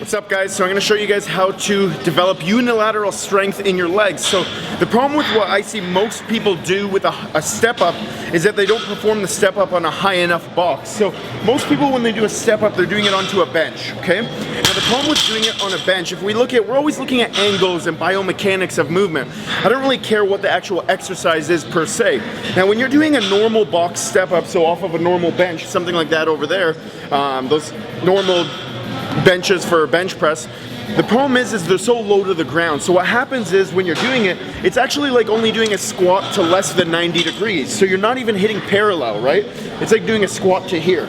What's up, guys? So I'm going to show you guys how to develop unilateral strength in your legs. So the problem with what I see most people do with a step up is that they don't perform the step up on a high enough box. So most people, when they do a step up, they're doing it onto a bench, okay? Now the problem with doing it on a bench, if we look at, we're always looking at angles and biomechanics of movement. I don't really care what the actual exercise is per se. Now when you're doing a normal box step up, so off of a normal bench, something like that over there, those normal benches for bench press, the problem is they're so low to the ground. So what happens is when you're doing it, it's actually like only doing a squat to less than 90 degrees. So you're not even hitting parallel, right? It's like doing a squat to here,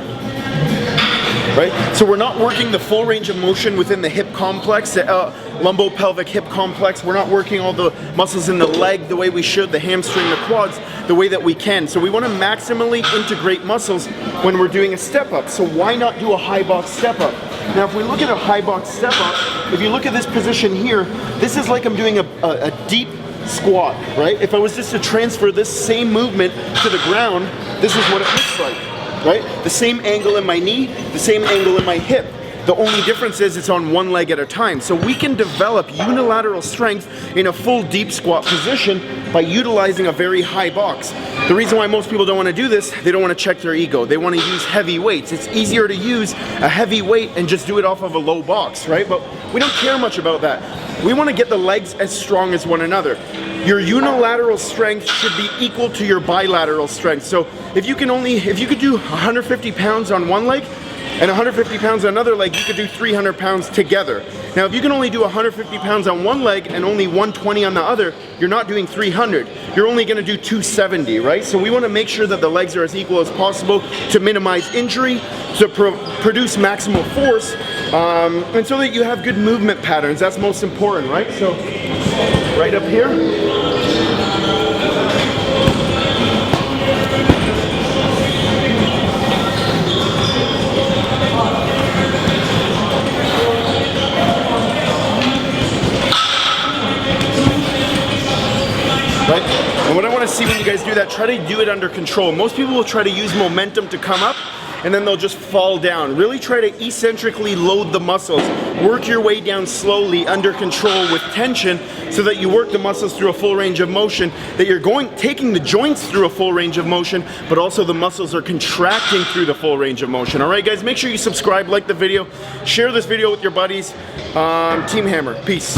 right? So we're not working the full range of motion within the hip complex, the lumbopelvic hip complex. We're not working all the muscles in the leg the way we should, the hamstring, the quads, the way that we can. So we want to maximally integrate muscles when we're doing a step up. So why not do a high box step up? Now if we look at a high box step up, if you look at this position here, this is like I'm doing a deep squat, right? If I was just to transfer this same movement to the ground, this is what it looks like, right? The same angle in my knee, the same angle in my hip. The only difference is it's on one leg at a time. So we can develop unilateral strength in a full deep squat position by utilizing a very high box. The reason why most people don't want to do this, they don't want to check their ego. They want to use heavy weights. It's easier to use a heavy weight and just do it off of a low box, right? But we don't care much about that. We want to get the legs as strong as one another. Your unilateral strength should be equal to your bilateral strength. So if you could do 150 pounds on one leg, and 150 pounds on another leg, you could do 300 pounds together. Now if you can only do 150 pounds on one leg and only 120 on the other, you're not doing 300. You're only gonna do 270, right? So we wanna make sure that the legs are as equal as possible to minimize injury, to produce maximal force, and so that you have good movement patterns. That's most important, right? So right up here. Right? And what I want to see when you guys do that, try to do it under control. Most people will try to use momentum to come up and then they'll just fall down. Really try to eccentrically load the muscles. Work your way down slowly under control with tension so that you work the muscles through a full range of motion, that you're taking the joints through a full range of motion, but also the muscles are contracting through the full range of motion. All right, guys, make sure you subscribe, like the video, share this video with your buddies. Team Hammer, peace.